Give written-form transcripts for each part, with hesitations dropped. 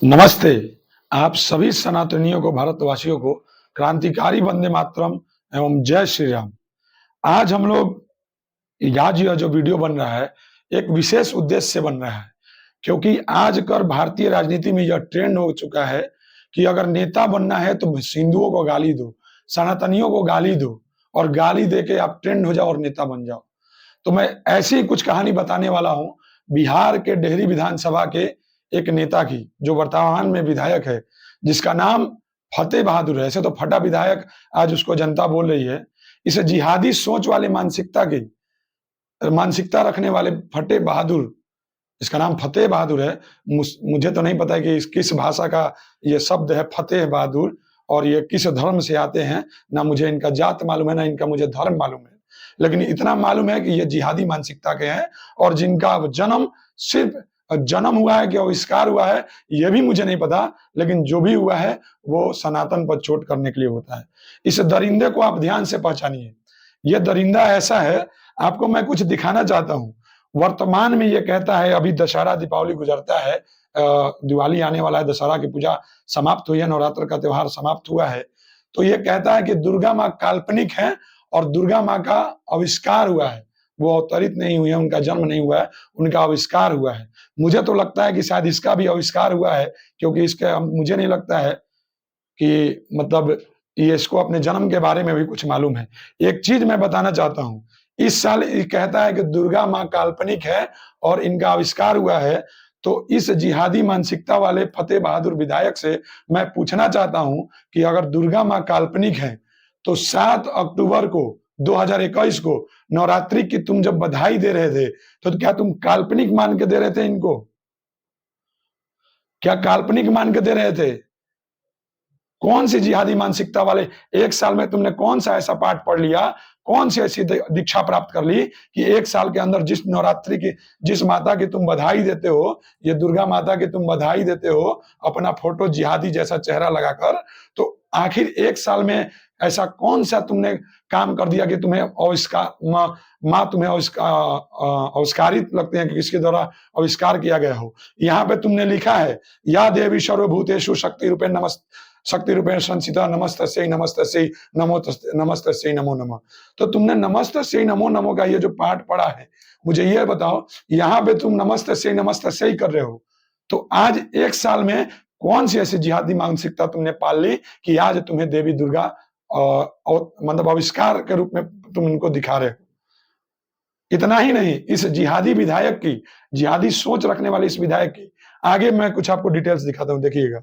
नमस्ते। आप सभी सनातनियों को, भारतवासियों को क्रांतिकारी वंदे मातरम एवं जय श्री राम। आज हम लोग आज यह जो वीडियो बन रहा है एक विशेष उद्देश्य से बन रहा है, क्योंकि आजकल भारतीय राजनीति में यह ट्रेंड हो चुका है कि अगर नेता बनना है तो हिंदुओं को गाली दो, सनातनियों को गाली दो और गाली देके आप ट्रेंड हो जाओ और नेता बन जाओ। तो मैं ऐसी ही कुछ कहानी बताने वाला हूं बिहार के डेहरी विधानसभा के एक नेता की, जो वर्तमान में विधायक है, जिसका नाम फतेह बहादुर है। ऐसे तो फटा विधायक आज उसको जनता बोल रही है। इसे जिहादी सोच वाले मानसिकता रखने वाले फतेह बहादुर, इसका नाम फतेह बहादुर है। मुझे तो नहीं पता है कि किस भाषा का ये शब्द है फतेह बहादुर, और ये किस धर्म से आते हैं। ना मुझे इनका जात मालूम है, ना इनका मुझे धर्म मालूम है, लेकिन इतना मालूम है कि ये जिहादी मानसिकता के हैं और जिनका जन्म सिर्फ जन्म हुआ है कि आविष्कार हुआ है ये भी मुझे नहीं पता, लेकिन जो भी हुआ है वो सनातन पर चोट करने के लिए होता है। इस दरिंदे को आप ध्यान से पहचानिए। ये दरिंदा ऐसा है, आपको मैं कुछ दिखाना चाहता हूं। वर्तमान में ये कहता है, अभी दशहरा दीपावली गुजरता है, दिवाली आने वाला है, दशहरा की पूजा समाप्त हुई है, नवरात्र का त्योहार समाप्त हुआ है। तो ये कहता है कि दुर्गा माँ काल्पनिक है और दुर्गा माँ का आविष्कार हुआ है। वो अवतरित नहीं हुई है, उनका जन्म नहीं हुआ है, उनका आविष्कार हुआ है। मुझे तो लगता है कि शायद इसका भी आविष्कार हुआ है, क्योंकि इसके मुझे नहीं लगता है कि मतलब ये इसको अपने जन्म के बारे में भी कुछ मालूम है। एक चीज मैं बताना चाहता हूँ, इस साल ये कहता है कि दुर्गा माँ काल्पनिक है और इनका आविष्कार हुआ है। तो इस जिहादी मानसिकता वाले फतेह बहादुर विधायक से मैं पूछना चाहता हूं कि अगर दुर्गा माँ काल्पनिक है तो 7 अक्टूबर को 2021 को नवरात्रि की तुम जब बधाई दे रहे थे तो क्या तुम काल्पनिक मान के दे रहे थे इनको? क्या काल्पनिक मान के दे रहे थे? कौन सी जिहादी मानसिकता वाले? एक साल में तुमने कौन सा ऐसा पाठ पढ़ लिया, कौन सी ऐसी दीक्षा प्राप्त कर ली कि एक साल के अंदर जिस नवरात्रि की, जिस माता की तुम बधाई देते हो, ये दुर्गा माता की तुम बधाई देते हो अपना फोटो जिहादी जैसा चेहरा लगाकर, तो आखिर एक साल में ऐसा कौन सा तुमने काम कर दिया कि तुम्हें माँ तुम्हें आविष्कारित लगते हैं कि किसके द्वारा आविष्कार किया गया हो? यहाँ पे तुमने लिखा है, या देवी सर्वभूतेषु शक्ति रूपेण शक्ति रूपेण संसिता नमस्तस्यै नमस्तस्यै नमस्तस्यै नमो नमः। तो तुमने नमस्तस्यै नमो नमो का ये जो पाठ पढ़ा है, मुझे ये बताओ, यहाँ पे तुम नमस्तस्यै कर रहे हो, तो आज एक साल में कौन सी ऐसी जिहादी मानसिकता तुमने पाल ली कि आज तुम्हें देवी दुर्गा मतलब आविष्कार के रूप में तुम इनको दिखा रहे हो? इतना ही नहीं, इस जिहादी विधायक की, जिहादी सोच रखने वाले इस विधायक की आगे मैं कुछ आपको डिटेल्स दिखाता हूं, देखिएगा।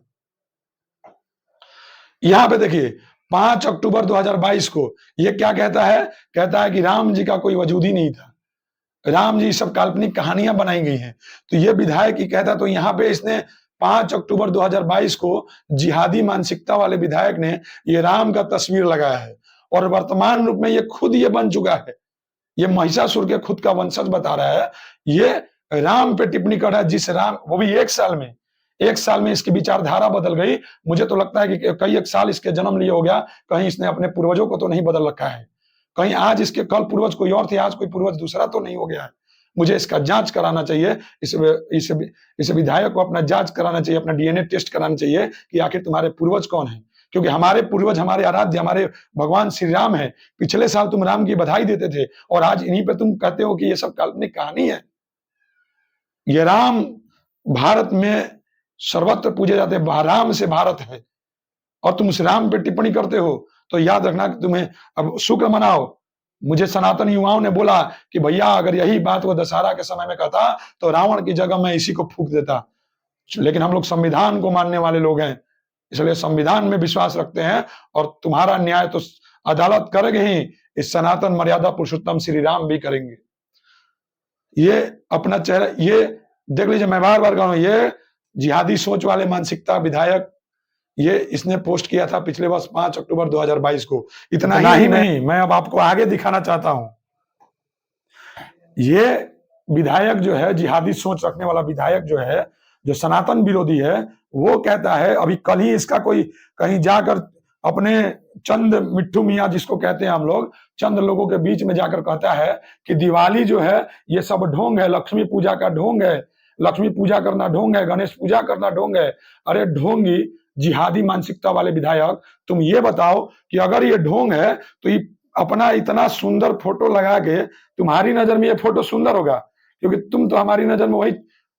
यहां पे देखिए 5 अक्टूबर 2022 को ये क्या कहता है? कहता है कि राम जी का कोई वजूद ही नहीं था, राम जी सब काल्पनिक कहानियां बनाई गई हैं। तो ये विधायक ही कहता, तो यहाँ पे इसने 5 अक्टूबर 2022 को जिहादी मानसिकता वाले विधायक ने ये राम का तस्वीर लगाया है और वर्तमान रूप में ये खुद ये बन चुका है। ये महिषासुर के खुद का वंशज बता रहा है, ये राम पे टिप्पणी कर रहा है, जिस राम, वो भी एक साल में इसकी विचारधारा बदल गई। मुझे तो लगता है कि कई एक साल इसके जन्म लिए हो गया, कहीं इसने अपने पूर्वजों को तो नहीं बदल रखा है, कहीं आज इसके कल पूर्वज कोई और थे, आज कोई पूर्वज दूसरा तो नहीं हो गया है। मुझे इसका जांच कराना चाहिए, इस विधायक को अपना जांच कराना चाहिए, अपना डीएनए टेस्ट कराना चाहिए कि आखिर तुम्हारे पूर्वज कौन है, क्योंकि हमारे पूर्वज, हमारे आराध्य, हमारे भगवान श्री राम है। पिछले साल तुम राम की बधाई देते थे और आज इन्हीं पे तुम कहते हो कि ये सब काल्पनिक कहानी है। ये राम भारत में सर्वत्र पूजे जाते हैं, राम से भारत है, और तुम उस राम पे टिप्पणी करते हो, तो याद रखना कि तुम्हें अब शुक्र मनाओ। मुझे सनातन युवाओं ने बोला कि भैया अगर यही बात वो दशहरा के समय में कहता तो रावण की जगह मैं इसी को फूंक देता, लेकिन हम लोग संविधान को मानने वाले लोग हैं, इसलिए संविधान में विश्वास रखते हैं और तुम्हारा न्याय तो अदालत करेगी ही, इस सनातन मर्यादा पुरुषोत्तम श्री राम भी करेंगे। ये अपना चेहरा ये देख लीजिए, मैं बार बार कह रहा हूं, ये जिहादी सोच वाले मानसिकता विधायक, ये इसने पोस्ट किया था पिछले वर्ष 5 अक्टूबर 2022 को। इतना ही नहीं, मैं अब आपको आगे दिखाना चाहता हूं। ये विधायक जो है, जिहादी सोच रखने वाला विधायक जो है, जो सनातन विरोधी है, वो कहता है, अभी कल ही इसका कोई कहीं जाकर अपने चंद मिट्ठू मियां जिसको कहते हैं हम लोग, चंद लोगों के बीच में जाकर कहता है कि दिवाली जो है ये सब ढोंग है, लक्ष्मी पूजा का ढोंग है, लक्ष्मी पूजा करना ढोंग है, गणेश पूजा करना ढोंग है। अरे ढोंगी जिहादी मानसिकता वाले विधायक, तुम ये बताओ कि अगर ये ढोंग है तो ये अपना इतना सुंदर फोटो लगा के, तुम्हारी नजर में ये फोटो सुंदर होगा? क्योंकि तुम तो हमारी नजर में वही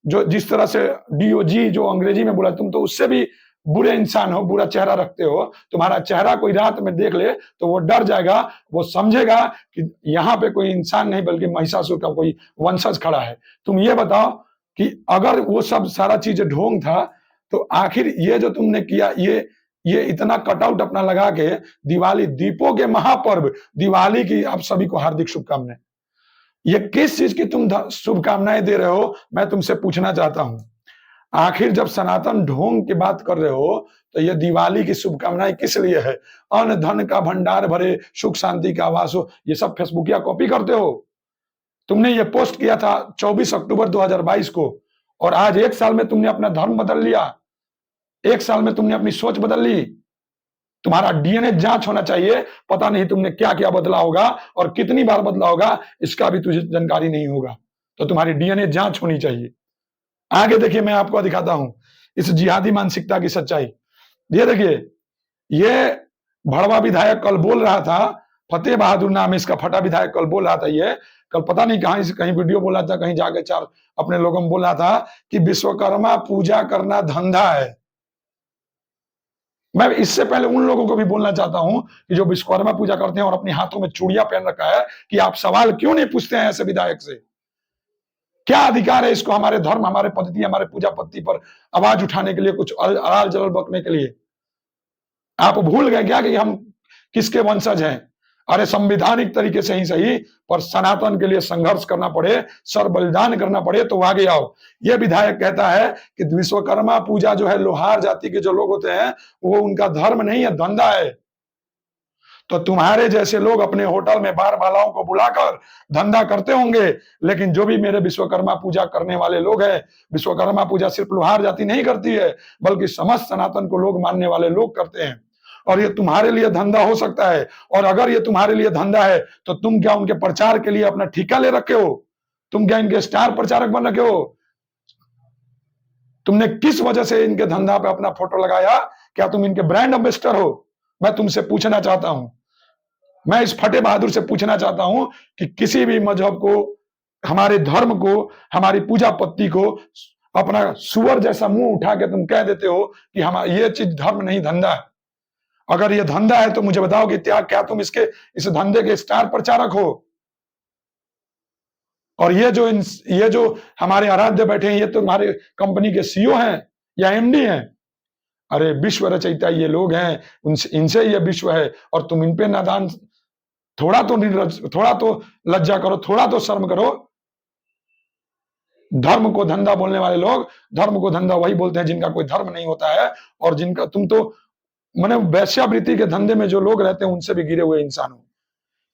जो जिस तरह से डीओजी जो अंग्रेजी में बोला, तुम तो उससे भी बुरे इंसान हो, बुरा चेहरा रखते हो। तुम्हारा चेहरा कोई रात में देख ले तो वो डर जाएगा, वो समझेगा कि यहाँ पे कोई इंसान नहीं बल्कि महिषासुर का कोई वंशज खड़ा है। तुम ये बताओ कि अगर वो सब सारा चीज ढोंग था तो आखिर ये जो तुमने किया, ये इतना कटआउट अपना लगा के, दिवाली दीपों के महापर्व दिवाली की आप सभी को हार्दिक शुभकामनाएं। ये किस चीज की तुम शुभकामनाएं दे रहे हो, मैं तुमसे पूछना चाहता हूं। आखिर जब सनातन ढोंग की बात कर रहे हो तो ये दिवाली की शुभकामनाएं किस लिए है? अन्न धन का भंडार भरे, सुख शांति का आवास हो, ये सब फेसबुकिया कॉपी करते हो। तुमने ये पोस्ट किया था 24 अक्टूबर 2022 को, और आज 1 साल में तुमने अपना धर्म बदल लिया, 1 साल में तुमने अपनी सोच बदल ली। तुम्हारा डीएनए जांच होना चाहिए, पता नहीं तुमने क्या क्या बदला होगा और कितनी बार बदला होगा, इसका भी तुझे जानकारी नहीं होगा। तो तुम्हारी डीएनए जांच होनी चाहिए। आगे देखिए, मैं आपको दिखाता हूं इस जिहादी मानसिकता की सच्चाई। ये देखिए, ये भड़वा विधायक कल बोल रहा था, फतेह बहादुर नाम है इसका, फटा विधायक कल बोल रहा था, ये कल पता नहीं कहीं वीडियो बोला था, कहीं जाके चार अपने लोगों में बोला था कि विश्वकर्मा पूजा करना धंधा है। मैं इससे पहले उन लोगों को भी बोलना चाहता हूं कि जो विश्वकर्मा पूजा करते हैं और अपने हाथों में चूड़ियां पहन रखा है, कि आप सवाल क्यों नहीं पूछते हैं ऐसे विधायक से? क्या अधिकार है इसको हमारे धर्म, हमारे पद्धति, हमारे पूजा पद्धति पर आवाज उठाने के लिए, कुछ अलाल जलल बकने के लिए? आप भूल गए क्या कि हम किसके वंशज हैं? अरे संवैधानिक तरीके से ही सही, पर सनातन के लिए संघर्ष करना पड़े, सर बलिदान करना पड़े तो आगे आओ। यह विधायक कहता है कि विश्वकर्मा पूजा जो है, लोहार जाति के जो लोग होते हैं, वो उनका धर्म नहीं है, धंधा है। तो तुम्हारे जैसे लोग अपने होटल में बार बालाओं को बुलाकर धंधा करते होंगे, लेकिन जो भी मेरे विश्वकर्मा पूजा करने वाले लोग हैं, विश्वकर्मा पूजा सिर्फ लोहार जाति नहीं करती है, बल्कि समस्त सनातन को लोग मानने वाले लोग करते हैं। और ये तुम्हारे लिए धंधा हो सकता है, और अगर ये तुम्हारे लिए धंधा है तो तुम क्या उनके प्रचार के लिए अपना ठेका ले रखे हो? तुम क्या इनके स्टार प्रचारक बन रखे हो? तुमने किस वजह से इनके धंधा पे अपना फोटो लगाया? क्या तुम इनके ब्रांड एम्बेसडर हो? मैं तुमसे पूछना चाहता हूं, मैं इस फतेह बहादुर से पूछना चाहता हूं कि किसी भी मजहब को, हमारे धर्म को, हमारी पूजा पद्धति को अपना सुअर जैसा मुंह उठा के तुम कह देते हो कि हम ये चीज धर्म नहीं धंधा है। अगर ये धंधा है तो मुझे बताओ कि क्या तुम इस धंधे के स्टार प्रचारक हो? और ये जो हमारे आराध्य बैठे हैं, ये तो हमारे कंपनी के सीईओ हैं या एमडी हैं। अरे विश्व रचयिता ये लोग हैं, इनसे ये विश्व है, और तुम इन पे नादान। थोड़ा तो लज्जा करो, थोड़ा तो शर्म करो। धर्म को धंधा बोलने वाले लोग, धर्म को धंधा वही बोलते हैं जिनका कोई धर्म नहीं होता है, और जिनका तुम तो माने वैश्यावृत्ति के धंधे में जो लोग रहते हैं उनसे भी गिरे हुए इंसान हो,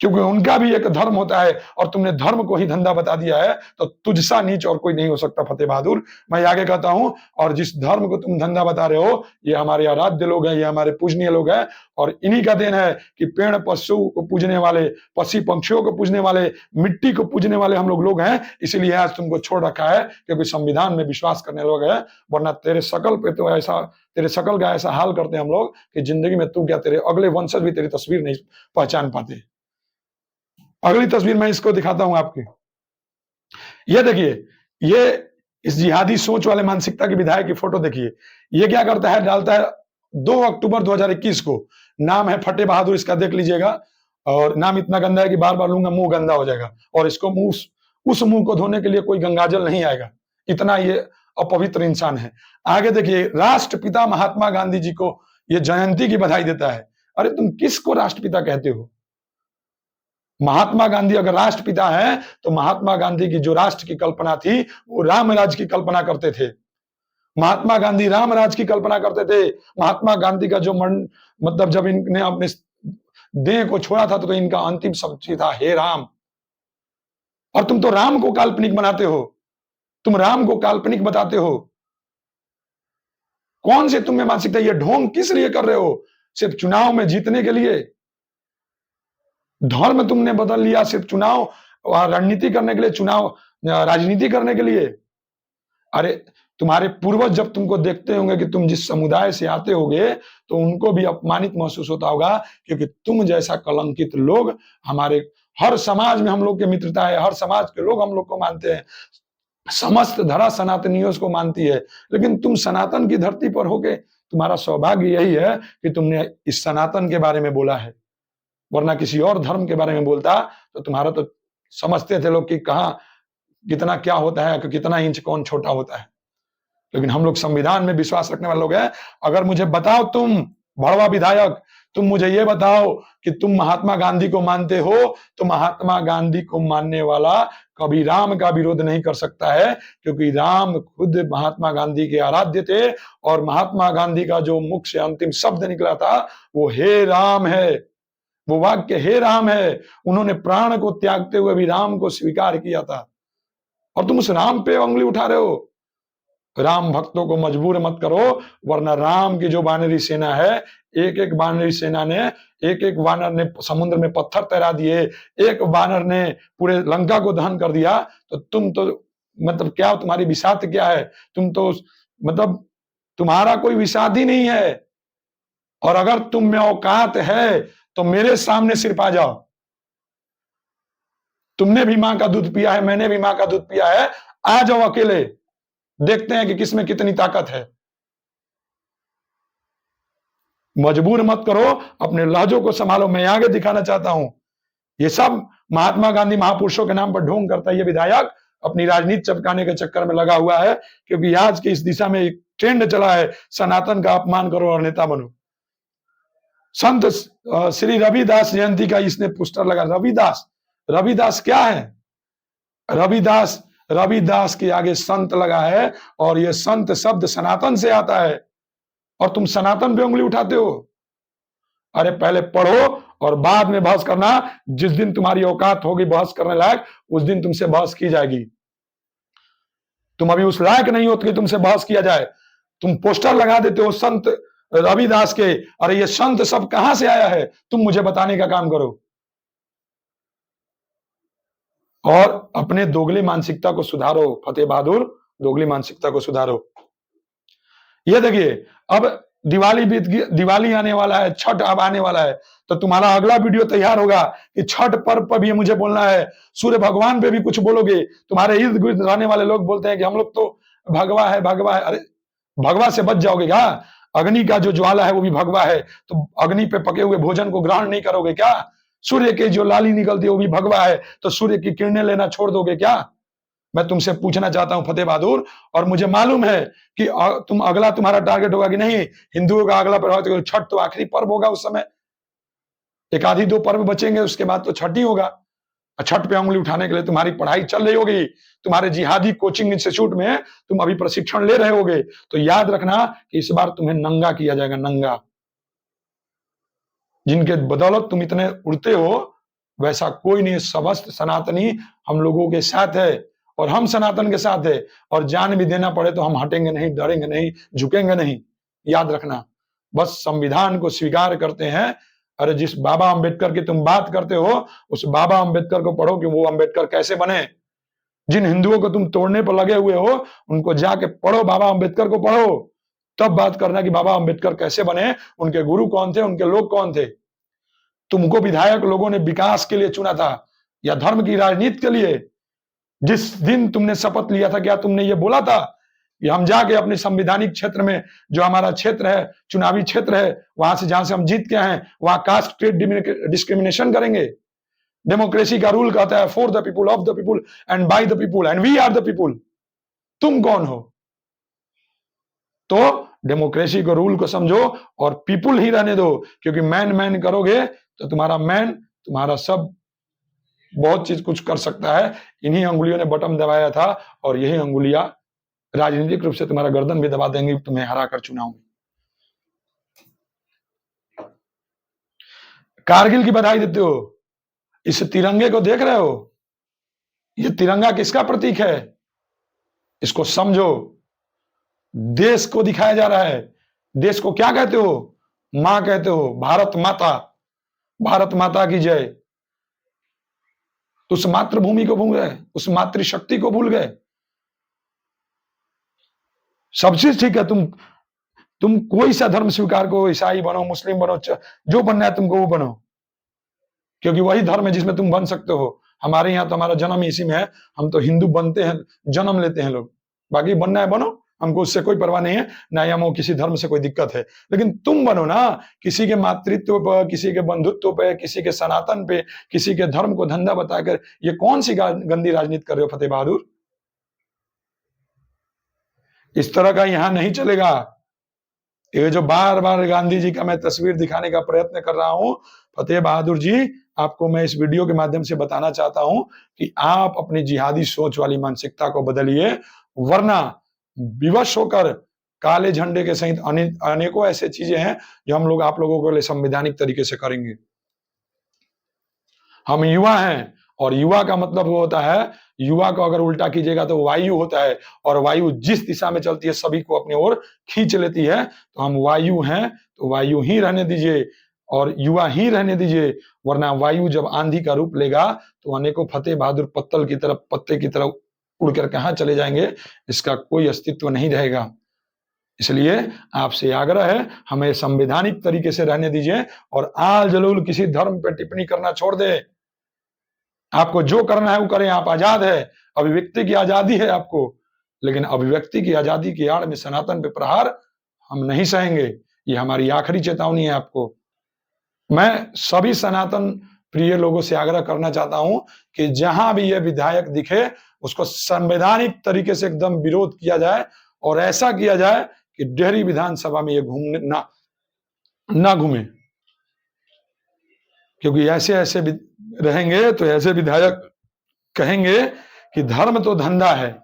क्योंकि उनका भी एक धर्म होता है, और तुमने धर्म को ही धंधा बता दिया है, तो तुझसा नीच और कोई नहीं हो सकता फतेह बहादुर। मैं आगे कहता हूं, और जिस धर्म को तुम धंधा बता रहे हो, ये हमारे आराध्य लोग हैं, ये हमारे पूजनीय लोग हैं, और इन्हीं का देन है कि पेड़ पशु को पूजने वाले, पक्षी पंक्षियों को पूजने वाले, मिट्टी को पूजने वाले हम लोग हैं। इसीलिए आज तुमको छोड़ रखा है, क्योंकि संविधान में विश्वास करने लोग हैं, वरना तेरे शकल पे तो ऐसा, तेरे शकल का ऐसा हाल करते हैं हम लोग कि जिंदगी में तू क्या, तेरे अगले वंशज भी तेरी तस्वीर नहीं पहचान पाते। अगली तस्वीर मैं इसको दिखाता हूं आपकी। ये देखिए, ये इस जिहादी सोच वाले मानसिकता की विधायक की फोटो देखिए। ये क्या करता है, डालता है 2 अक्टूबर 2021 को, नाम है फतेह बहादुर, इसका देख लीजिएगा, और नाम इतना गंदा है कि बार बार लूंगा मुंह गंदा हो जाएगा, और इसको उस मुंह को धोने के लिए कोई गंगाजल नहीं आएगा, इतना ये अपवित्र इंसान है। आगे देखिए, राष्ट्रपिता महात्मा गांधी जी को ये जयंती की बधाई देता है। अरे तुम किसको राष्ट्रपिता कहते हो? महात्मा गांधी अगर राष्ट्रपिता है तो महात्मा गांधी की जो राष्ट्र की कल्पना थी, वो रामराज की कल्पना करते थे। महात्मा गांधी रामराज की कल्पना करते थे। महात्मा गांधी का जो मतलब जब इनने अपने देह को छोड़ा था तो इनका अंतिम शब्द था, हे राम। और तुम तो राम को काल्पनिक बनाते हो, तुम राम को काल्पनिक बताते हो। कौन से तुम्हें मानसिकता, ये ढोंग किस लिए कर रहे हो? सिर्फ चुनाव में जीतने के लिए? धर्म तुमने बदल लिया सिर्फ चुनाव रणनीति करने के लिए, चुनाव राजनीति करने के लिए। अरे तुम्हारे पूर्वज जब तुमको देखते होंगे कि तुम जिस समुदाय से आते होगे तो उनको भी अपमानित महसूस होता होगा, क्योंकि तुम जैसा कलंकित लोग हमारे हर समाज में हम लोग की मित्रता है, हर समाज के लोग हम लोग को मानते हैं, समस्त धरा सनातनियों को मानती है, लेकिन तुम सनातन की धरती पर होके तुम्हारा सौभाग्य यही है कि तुमने इस सनातन के बारे में बोला है, वरना किसी और धर्म के बारे में बोलता तो तुम्हारा तो समझते थे लोग कि कहाँ कितना क्या होता है, कि कितना इंच कौन छोटा होता है। लेकिन हम लोग संविधान में विश्वास रखने वाले लोग हैं। अगर मुझे बताओ, तुम भड़वा विधायक, तुम मुझे ये बताओ कि तुम महात्मा गांधी को मानते हो, तो महात्मा गांधी को मानने वाला कभी राम का विरोध नहीं कर सकता है, क्योंकि राम खुद महात्मा गांधी के आराध्य थे, और महात्मा गांधी का जो मुख से अंतिम शब्द निकला था वो हे राम है, वो वाक्य हे राम है। उन्होंने प्राण को त्यागते हुए भी राम को स्वीकार किया था, और तुम उस राम पे उंगली उठा रहे हो। राम भक्तों को मजबूर मत करो, वरना राम की जो वानरी सेना है, एक एक वानरी सेना ने, एक एक वानर ने समुद्र में पत्थर तैरा दिए, एक वानर ने पूरे लंका को दहन कर दिया, तो तुम तो मतलब क्या, तुम्हारी विषाद क्या है? तुम तो मतलब तुम्हारा कोई विषाद ही नहीं है। और अगर तुम में औकात है तो मेरे सामने सिर्फ आ जाओ। तुमने भी मां का दूध पिया है, मैंने भी मां का दूध पिया है, आ जाओ अकेले, देखते हैं कि किसमें कितनी ताकत है। मजबूर मत करो, अपने लहजों को संभालो। मैं आगे दिखाना चाहता हूं, ये सब महात्मा गांधी महापुरुषों के नाम पर ढोंग करता है ये विधायक, अपनी राजनीति चमकाने के चक्कर में लगा हुआ है, क्योंकि आज की इस दिशा में एक ट्रेंड चला है, सनातन का अपमान करो और नेता बनो। संत श्री रविदास जयंती का इसने पोस्टर लगा। रविदास, रविदास क्या है? रविदास, रविदास के आगे संत लगा है, और ये संत शब्द सनातन से आता है, और तुम सनातन पे उंगली उठाते हो। अरे पहले पढ़ो और बाद में बहस करना। जिस दिन तुम्हारी औकात होगी बहस करने लायक, उस दिन तुमसे बहस की जाएगी। तुम अभी उस लायक नहीं हो कि तुमसे बहस किया जाए। तुम पोस्टर लगा देते हो संत रविदास के। अरे ये संत सब कहां से आया है, तुम मुझे बताने का काम करो, और अपने दोगली मानसिकता को सुधारो। फतेह बहादुर, दोगली मानसिकता को सुधारो। ये देखिए, अब दिवाली बीत गई, दिवाली आने वाला है, छठ अब आने वाला है, तो तुम्हारा अगला वीडियो तैयार होगा कि छठ पर्व पर भी मुझे बोलना है, सूर्य भगवान पे भी कुछ बोलोगे। तुम्हारे इर्द गिर्द रहने वाले लोग बोलते हैं कि हम लोग तो भगवा है, भगवा है। अरे भगवा से बच जाओगे क्या? अग्नि का जो ज्वाला है वो भी भगवा है, तो अग्नि पे पके हुए भोजन को ग्रहण नहीं करोगे क्या? सूर्य की जो लाली निकलती है वो भी भगवा है, तो सूर्य की किरणें लेना छोड़ दोगे क्या? मैं तुमसे पूछना चाहता हूं फतेह बहादुर, और मुझे मालूम है कि तुम अगला तुम्हारा टारगेट होगा कि नहीं, हिंदुओं का अगला पर्व छठ तो आखिरी पर्व होगा, उस समय एक आधी दो पर्व बचेंगे, उसके बाद तो छठ ही होगा। छठ पे उंगली उठाने के लिए तुम्हारी पढ़ाई चल रही होगी, तुम्हारे जिहादी कोचिंग इंस्टीट्यूट में तुम अभी प्रशिक्षण ले रहे होगे, तो याद रखना कि इस बार तुम्हें नंगा किया जाएगा, नंगा। जिनके बदौलत तुम इतने उड़ते हो, वैसा कोई नहीं। समस्त सनातनी हम लोगों के साथ है, और हम सनातन के साथ है, और जान भी देना पड़े तो हम हटेंगे नहीं, डरेंगे नहीं, झुकेंगे नहीं। याद रखना, बस संविधान को स्वीकार करते हैं। अरे जिस बाबा अंबेडकर की तुम बात करते हो, उस बाबा अंबेडकर को पढ़ो कि वो अंबेडकर कैसे बने। जिन हिंदुओं को तुम तोड़ने पर लगे हुए हो, उनको जाके पढ़ो, बाबा अंबेडकर को पढ़ो, तब बात करना कि बाबा अंबेडकर कैसे बने, उनके गुरु कौन थे, उनके लोग कौन थे। तुमको विधायक लोगों ने विकास के लिए चुना था या धर्म की राजनीति के लिए? जिस दिन तुमने शपथ लिया था, क्या तुमने ये बोला था कि हम जाके अपने संवैधानिक क्षेत्र में, जो हमारा क्षेत्र है, चुनावी क्षेत्र है, वहां से जहां से हम जीत के आए हैं, वहां कास्ट क्रीड डिस्क्रिमिनेशन करेंगे? डेमोक्रेसी का रूल कहता है for the people, of the people and by the people, and we are the people. तुम कौन हो? तो डेमोक्रेसी को रूल को समझो और पीपुल ही रहने दो, क्योंकि मैन मैन करोगे तो तुम्हारा मैन, तुम्हारा सब बहुत चीज कुछ कर सकता है। इन्हीं अंगुलियों ने बटन दबाया था, और यही अंगुलियां राजनीतिक रूप से तुम्हारा गर्दन भी दबा देंगी तुम्हें हरा कर चुनाव में। कारगिल की बधाई देते हो, इस तिरंगे को देख रहे हो? ये तिरंगा किसका प्रतीक है? इसको समझो। देश को दिखाया जा रहा है। देश को क्या कहते हो? मां कहते हो, भारत माता, भारत माता की जय। उस मातृभूमि को भूल गए, उस मातृशक्ति को भूल गए। सब चीज ठीक है, तुम कोई सा धर्म स्वीकार करो, ईसाई बनो, मुस्लिम बनो, जो बनना है तुमको वो बनो, क्योंकि वही धर्म है जिसमें तुम बन सकते हो। हमारे यहाँ तो हमारा जन्म इसी में है, हम तो हिंदू बनते हैं, जन्म लेते हैं लोग, बाकी बनना है बनो, हमको उससे कोई परवाह नहीं है, ना ही हमको किसी धर्म से कोई दिक्कत है। लेकिन तुम बनो ना, किसी के मातृत्व पर, किसी के बंधुत्व पे, किसी के सनातन पे, किसी के धर्म को धंधा बताकर ये कौन सी गंदी राजनीति कर रहे हो फतेह बहादुर? इस तरह का यहां नहीं चलेगा। ये जो बार बार गांधी जी का मैं तस्वीर दिखाने का प्रयत्न कर रहा हूं, फतेह बहादुर जी, आपको मैं इस वीडियो के माध्यम से बताना चाहता हूं कि आप अपनी जिहादी सोच वाली मानसिकता को बदलिए, वरना विवश होकर काले झंडे के सहित अनेकों ऐसे चीजें हैं जो हम लोग आप लोगों के लिए संवैधानिक तरीके से करेंगे। हम युवा हैं, और युवा का मतलब वो होता है, युवा को अगर उल्टा कीजिएगा तो वायु होता है, और वायु जिस दिशा में चलती है सभी को अपनी ओर खींच लेती है। तो हम वायु हैं, तो वायु ही रहने दीजिए और युवा ही रहने दीजिए, वरना वायु जब आंधी का रूप लेगा तो अनेकों फतेह बहादुर पत्तल की तरफ, पत्ते की तरफ उड़कर कहां चले जाएंगे, इसका कोई अस्तित्व नहीं रहेगा। इसलिए आपसे आग्रह है, हमें संवैधानिक तरीके से रहने दीजिए और आल जलूल किसी धर्म पर टिप्पणी करना छोड़ दे। आपको जो करना है वो करें, आप आजाद है, अभिव्यक्ति की आजादी है आपको, लेकिन अभिव्यक्ति की आजादी की आड़ में सनातन पे प्रहार हम नहीं सहेंगे। ये हमारी आखिरी चेतावनी है आपको। मैं सभी सनातन प्रिय लोगों से आग्रह करना चाहता हूं कि जहां भी ये विधायक दिखे उसको संवैधानिक तरीके से एकदम विरोध किया जाए, और ऐसा किया जाए कि डेहरी विधानसभा में ये घूमने ना घूमे, क्योंकि ऐसे ऐसे रहेंगे तो ऐसे विधायक कहेंगे कि धर्म तो धंधा है,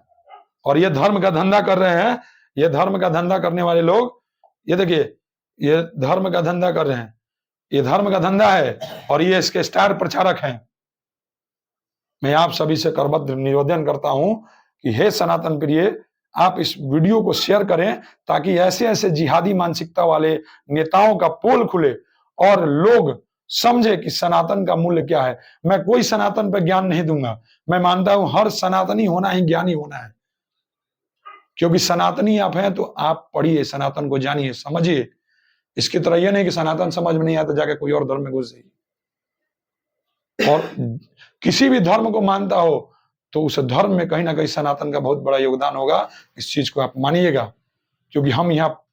और ये धर्म का धंधा कर रहे हैं। ये धर्म का धंधा करने वाले लोग, ये देखिए, ये धर्म का धंधा कर रहे हैं, ये धर्म का धंधा है, और ये इसके स्टार प्रचारक हैं। मैं आप सभी से करबद्ध निवेदन करता हूं कि हे सनातन प्रिय, आप इस वीडियो को शेयर करें, ताकि ऐसे ऐसे जिहादी मानसिकता वाले नेताओं का पोल खुले और लोग समझे कि सनातन का मूल्य क्या है। मैं कोई सनातन पर ज्ञान नहीं दूंगा, मैं मानता हूं हर सनातनी होना ही ज्ञानी होना है, क्योंकि सनातनी आप हैं तो आप पढ़िए, सनातन को जानिए, समझिए। इसकी तरह यह नहीं कि सनातन समझ में नहीं आता जाके कोई और धर्म में घुस जाइए। और किसी भी धर्म को मानता हो तो उस धर्म में कहीं ना कहीं सनातन का बहुत बड़ा योगदान होगा, इस चीज को आप मानिएगा। क्योंकि हम यहाँ,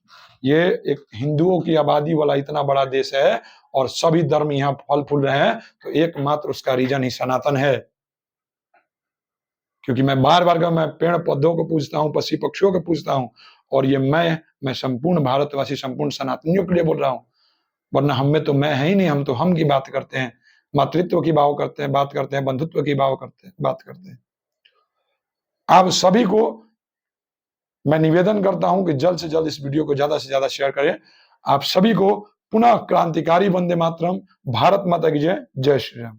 ये एक हिंदुओं की आबादी वाला इतना बड़ा देश है और सभी धर्म यहाँ फल फूल रहे हैं, तो एकमात्र उसका रीजन ही सनातन है। क्योंकि मैं बार बार मैं पेड़ पौधों को पूजता हूँ, पशु पक्षियों को पूजता हूँ, और ये मैं संपूर्ण भारतवासी, संपूर्ण सनातनियों के लिए बोल रहा हूँ, वरना हम में तो मैं है ही नहीं। हम तो हम की बात करते हैं, मातृत्व की बात करते हैं, बंधुत्व की बात करते हैं। आप सभी को मैं निवेदन करता हूं कि जल्द से जल्द इस वीडियो को ज्यादा से ज्यादा शेयर करें। आप सभी को पुनः क्रांतिकारी वंदे मातरम, भारत माता की जय, जय श्री राम।